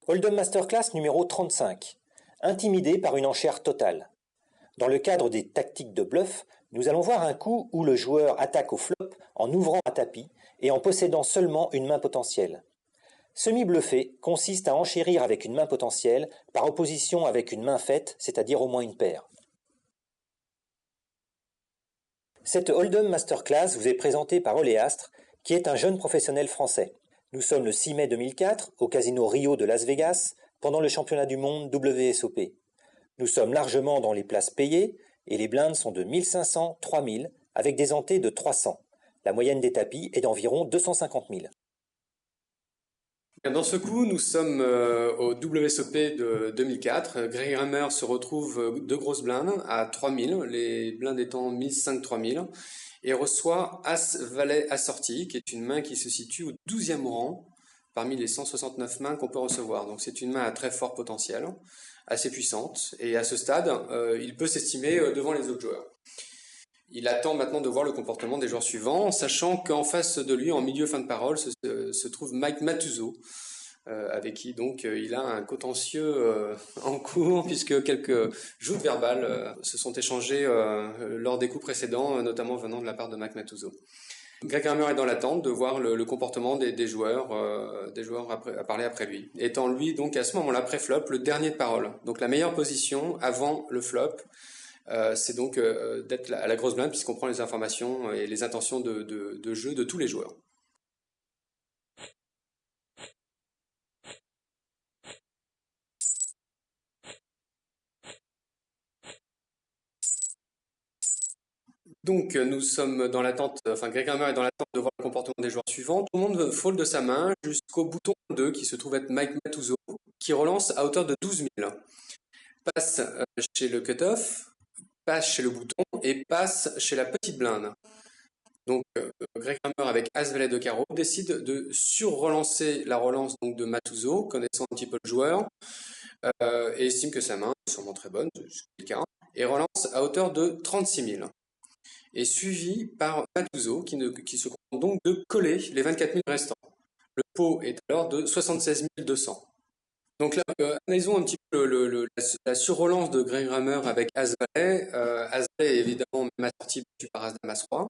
Hold'em Masterclass numéro 35. Intimidé par une enchère totale. Dans le cadre des tactiques de bluff, nous allons voir un coup où le joueur attaque au flop en ouvrant un tapis et en possédant seulement une main potentielle. Semi-bluffer consiste à enchérir avec une main potentielle par opposition avec une main faite, c'est-à-dire au moins une paire. Cette Hold'em Masterclass vous est présentée par Oléastre, qui est un jeune professionnel français. Nous sommes le 6 mai 2004 au Casino Rio de Las Vegas pendant le championnat du monde WSOP. Nous sommes largement dans les places payées et les blindes sont de 1500-3000 avec des antés de 300. La moyenne des tapis est d'environ 250 000. Dans ce coup, nous sommes au WSOP de 2004. Greg Raymer se retrouve de grosses blindes à 3000, les blindes étant 1500-3000, et reçoit As-Valet assorti, qui est une main qui se situe au 12e rang parmi les 169 mains qu'on peut recevoir. Donc c'est une main à très fort potentiel, assez puissante, et à ce stade, il peut s'estimer devant les autres joueurs. Il attend maintenant de voir le comportement des joueurs suivants, sachant qu'en face de lui, en milieu fin de parole, se trouve Mike Matuso, avec qui donc il a un contentieux en cours, puisque quelques joutes verbales se sont échangées lors des coups précédents, notamment venant de la part de Mike Matuso. Greg Raymer est dans l'attente de voir le comportement des joueurs à parler après lui. Étant lui donc à ce moment-là pré-flop, le dernier de parole. Donc la meilleure position avant le flop, c'est donc d'être à la grosse blinde puisqu'on prend les informations et les intentions de jeu de tous les joueurs. Donc nous sommes dans l'attente, enfin Greg Raymer est dans l'attente de voir le comportement des joueurs suivants. Tout le monde fold de sa main jusqu'au bouton 2 qui se trouve être Mike Matuso, qui relance à hauteur de 12 000. Passe chez le cutoff, passe chez le bouton et passe chez la petite blinde. Donc Greg Raymer avec As-Valet de carreau décide de sur-relancer la relance donc de Matuso, connaissant un petit peu le joueur, et estime que sa main est sûrement très bonne, c'est le cas, et relance à hauteur de 36 000. Et suivi par Matuso qui se contente donc de coller les 24 000 restants. Le pot est alors de 76 200. Donc là, analysons un petit peu la surrelance de Greg Raymer avec As-Valet. As-Valet est évidemment même assorti par As-Dame As-Roi.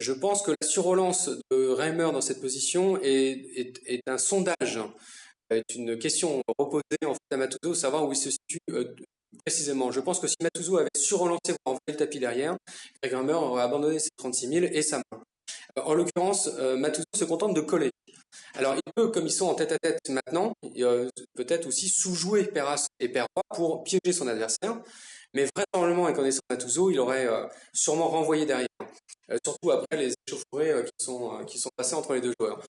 Je pense que la surrelance de Raymer dans cette position est un sondage, est une question reposée en fait à Matuso, savoir où il se situe précisément. Je pense que si Matuso avait surrelancé pour envoyer le tapis derrière, Greg Raymer aurait abandonné ses 36 000 et sa main. En l'occurrence, Matuso se contente de coller. Alors il peut, comme ils sont en tête-à-tête maintenant, peut-être aussi sous-jouer Pair As et Pair Roi pour piéger son adversaire. Mais vraisemblablement, et connaissant Matuso, il aurait sûrement renvoyé derrière. Surtout après les échauffourées qui sont passées entre les deux joueurs.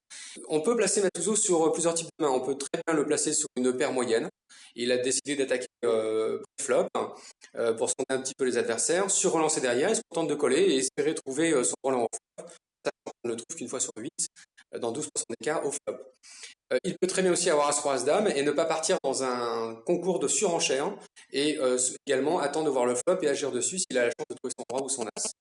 On peut placer Matuso sur plusieurs types de mains. On peut très bien le placer sur une paire moyenne. Il a décidé d'attaquer flop pour sonder un petit peu les adversaires, sur relancer derrière, il se contente de coller et espérer trouver son relais en flop. On ne le trouve qu'une fois sur 8, dans 12% des cas au flop. Il peut très bien aussi avoir As-Roi As-Dame et ne pas partir dans un concours de surenchère et également attendre de voir le flop et agir dessus s'il a la chance de trouver son roi ou son as.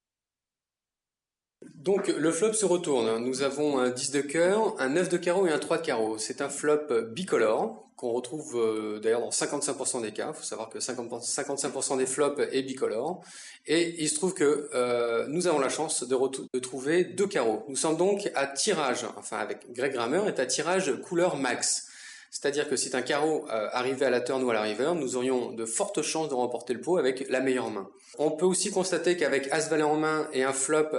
Donc le flop se retourne. Nous avons un 10 de cœur, un 9 de carreau et un 3 de carreau. C'est un flop bicolore qu'on retrouve d'ailleurs dans 55% des cas. Il faut savoir que 55% des flops est bicolore. Et il se trouve que nous avons la chance de trouver deux carreaux. Nous sommes donc à tirage, enfin avec Greg Raymer, est à tirage couleur max. C'est-à-dire que si un carreau arrivait à la turn ou à la river, nous aurions de fortes chances de remporter le pot avec la meilleure main. On peut aussi constater qu'avec As-Valet en main et un flop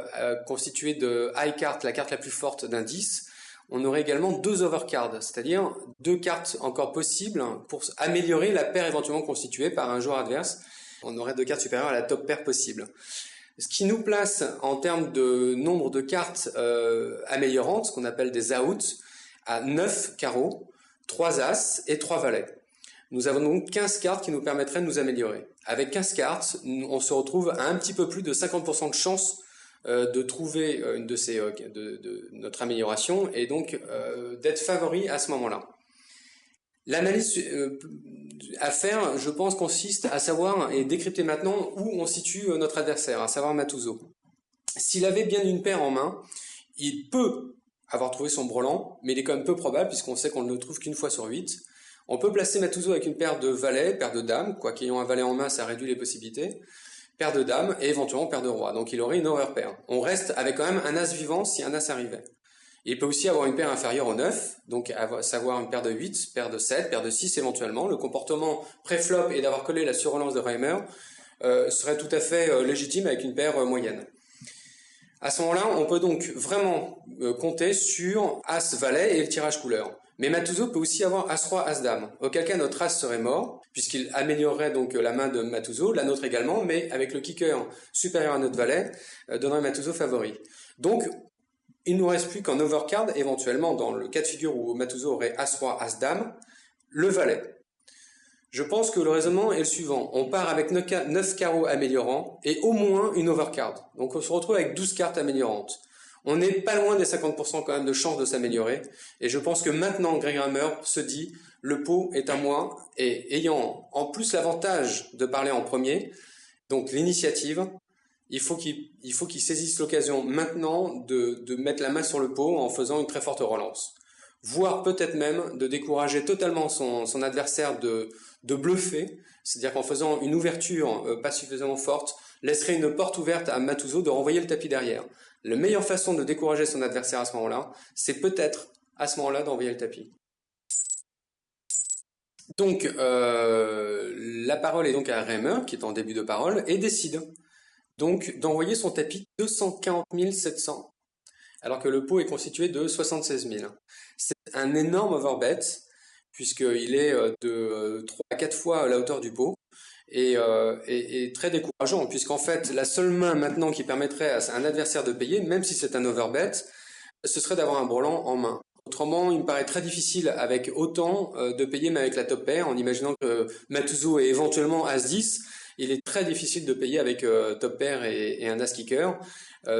constitué de high card, la carte la plus forte d'un 10, on aurait également deux overcards, c'est-à-dire deux cartes encore possibles pour améliorer la paire éventuellement constituée par un joueur adverse. On aurait deux cartes supérieures à la top paire possible. Ce qui nous place en termes de nombre de cartes améliorantes, ce qu'on appelle des outs, à 9 carreaux, 3 As et 3 Valets. Nous avons donc 15 cartes qui nous permettraient de nous améliorer. Avec 15 cartes, on se retrouve à un petit peu plus de 50% de chance de trouver une de notre amélioration et donc d'être favori à ce moment-là. L'analyse à faire, je pense, consiste à savoir et décrypter maintenant où on situe notre adversaire, à savoir Matuso. S'il avait bien une paire en main, il peut avoir trouvé son brelan, mais il est quand même peu probable puisqu'on sait qu'on ne le trouve qu'une fois sur 8. On peut placer Matuzo avec une paire de valets, paire de dames, quoi qu'ayant un valet en main, ça réduit les possibilités, paire de dames et éventuellement paire de rois. Donc il aurait une overpaire. On reste avec quand même un as vivant si un as arrivait. Il peut aussi avoir une paire inférieure au 9, donc savoir une paire de 8, paire de 7, paire de 6 éventuellement. Le comportement pré-flop et d'avoir collé la surrelance de Reimer serait tout à fait légitime avec une paire moyenne. À ce moment-là, on peut donc vraiment compter sur As-Valet et le tirage couleur. Mais Matuzo peut aussi avoir As-Roi, As-Dame, auquel cas notre As serait mort, puisqu'il améliorerait donc la main de Matuzo, la nôtre également, mais avec le kicker supérieur à notre valet, donnerait Matuzo favori. Donc, il ne nous reste plus qu'en overcard, éventuellement, dans le cas de figure où Matuzo aurait As-Roi, As-Dame, le valet. Je pense que le raisonnement est le suivant. On part avec 9 carreaux améliorants et au moins une overcard. Donc on se retrouve avec 12 cartes améliorantes. On n'est pas loin des 50% quand même de chance de s'améliorer. Et je pense que maintenant, Greg Reimer se dit, le pot est à moi. Et ayant en plus l'avantage de parler en premier, donc l'initiative, il faut qu'il saisisse l'occasion maintenant de mettre la main sur le pot en faisant une très forte relance. Voire peut-être même de décourager totalement son adversaire de bluffer, c'est-à-dire qu'en faisant une ouverture pas suffisamment forte, laisserait une porte ouverte à Matuzo de renvoyer le tapis derrière. La meilleure façon de décourager son adversaire à ce moment-là, c'est peut-être à ce moment-là d'envoyer le tapis. Donc, la parole est donc à Reimer, qui est en début de parole, et décide donc d'envoyer son tapis 240 700, alors que le pot est constitué de 76 000. C'est un énorme overbet, puisqu'il est de 3 à 4 fois la hauteur du pot, et très décourageant, puisqu'en fait, la seule main maintenant qui permettrait à un adversaire de payer, même si c'est un overbet, ce serait d'avoir un brelan en main. Autrement, il me paraît très difficile avec autant de payer, mais avec la top pair, en imaginant que Matuzo est éventuellement As-10, il est très difficile de payer avec top pair et un As-kicker,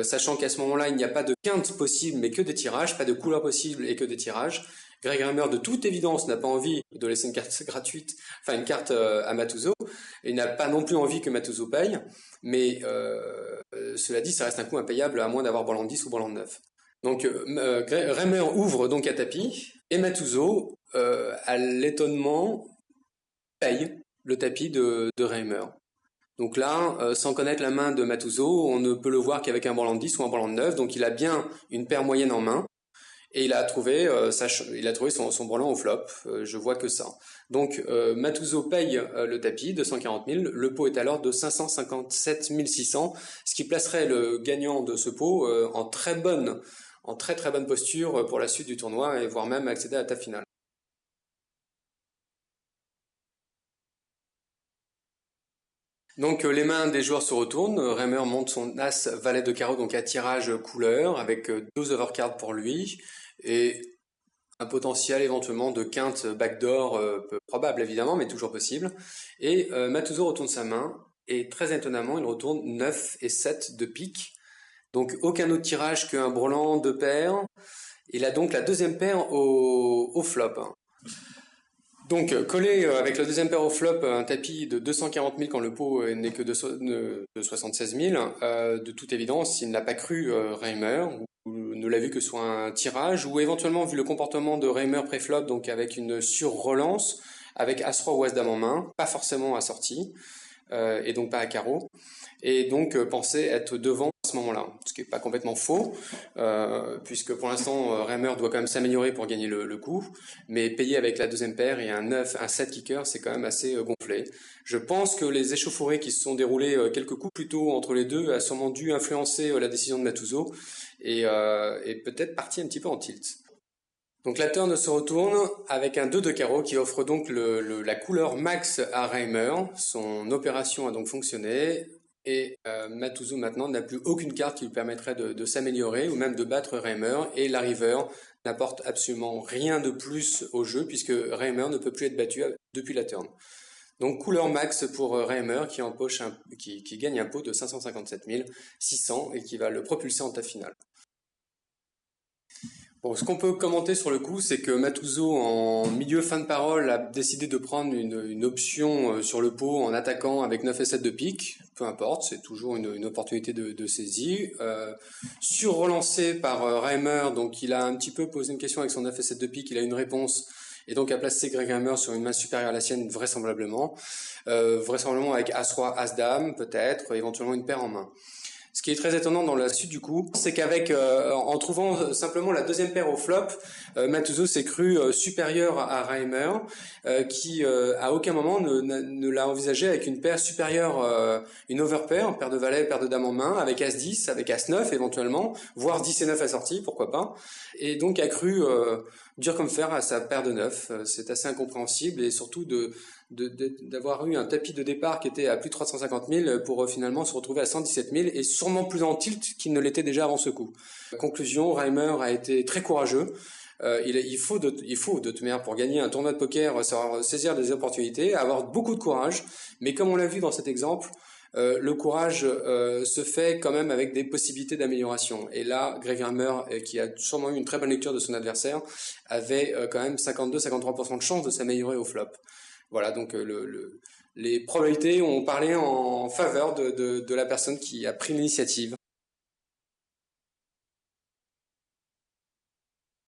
sachant qu'à ce moment-là, il n'y a pas de quinte possible, mais que des tirages, pas de couleur possible et que des tirages. Greg Reimer, de toute évidence, n'a pas envie de laisser une carte gratuite, enfin une carte à Matuzo. Il n'a pas non plus envie que Matuzo paye, mais cela dit, ça reste un coup impayable à moins d'avoir brelan 10 ou brelan 9. Donc Reimer ouvre donc à tapis, et Matuzo, à l'étonnement, paye le tapis de Reimer. Donc là, sans connaître la main de Matuzo, on ne peut le voir qu'avec un brelan 10 ou un brelan 9, donc il a bien une paire moyenne en main. Et il a trouvé son brelan au flop, je vois que ça. Donc Matuzo paye le tapis, 240 000, le pot est alors de 557 600, ce qui placerait le gagnant de ce pot en très très bonne posture pour la suite du tournoi, et voire même accéder à la table finale. Donc les mains des joueurs se retournent, Reimer monte son as valet de carreau, donc à tirage couleur, avec 2 overcards pour lui, et un potentiel éventuellement de quinte backdoor peu probable évidemment, mais toujours possible. Et Matuzo retourne sa main, et très étonnamment, il retourne 9 et 7 de pique. Donc aucun autre tirage qu'un brelan de paire. Il a donc la deuxième paire au flop. Donc collé avec la deuxième paire au flop, un tapis de 240 000 quand le pot n'est que de 76 000, de toute évidence, il n'a pas cru Reimer, ou ne l'a vu que sur un tirage, ou éventuellement vu le comportement de Reimer pré-flop, donc avec une sur-relance, avec As-Roi ou As-Dame en main, pas forcément assorti, et donc pas à carreau, et donc pensait être devant à ce moment-là, ce qui n'est pas complètement faux, puisque pour l'instant Reimer doit quand même s'améliorer pour gagner le coup, mais payer avec la deuxième paire et un 7 kicker, c'est quand même assez gonflé. Je pense que les échauffourées qui se sont déroulées quelques coups plus tôt entre les deux a sûrement dû influencer la décision de Matuzo, et peut-être parti un petit peu en tilt. Donc la turn se retourne avec un 2 de carreau qui offre donc la couleur max à Reimer. Son opération a donc fonctionné, et Matuzo maintenant n'a plus aucune carte qui lui permettrait de s'améliorer ou même de battre Reimer, et la river n'apporte absolument rien de plus au jeu puisque Reimer ne peut plus être battu depuis la turn. Donc couleur max pour Reimer qui gagne un pot de 557 600 et qui va le propulser en table finale. Bon, ce qu'on peut commenter sur le coup, c'est que Matuzo, en milieu fin de parole, a décidé de prendre une option sur le pot en attaquant avec 9 et 7 de pique, peu importe, c'est toujours une opportunité de saisie. Sur-relancé par Reimer, donc il a un petit peu posé une question avec son 9 et 7 de pique, il a une réponse, et donc a placé Greg Reimer sur une main supérieure à la sienne, vraisemblablement. Vraisemblablement avec As-Roi, As-Dame, peut-être, éventuellement une paire en main. Ce qui est très étonnant dans la suite du coup, c'est qu'avec en trouvant simplement la deuxième paire au flop, Matuzo s'est cru supérieur à Reimer, qui à aucun moment ne l'a envisagé avec une paire supérieure, une overpair, paire de valet, paire de dame en main, avec As-10, avec As-9 éventuellement, voire 10 et 9 assortis, pourquoi pas, et donc a cru dur comme fer à sa paire de 9. C'est assez incompréhensible, et surtout d'avoir eu un tapis de départ qui était à plus de 350 000 pour finalement se retrouver à 117 000 et sûrement plus en tilt qu'il ne l'était déjà avant ce coup. Conclusion, Reimer a été très courageux. Il faut de toute manière pour gagner un tournoi de poker savoir saisir des opportunités, avoir beaucoup de courage, mais comme on l'a vu dans cet exemple, le courage se fait quand même avec des possibilités d'amélioration. Et là, Greg Reimer, qui a sûrement eu une très bonne lecture de son adversaire, avait quand même 52-53% de chance de s'améliorer au flop. Voilà, donc les probabilités ont parlé en faveur de la personne qui a pris l'initiative.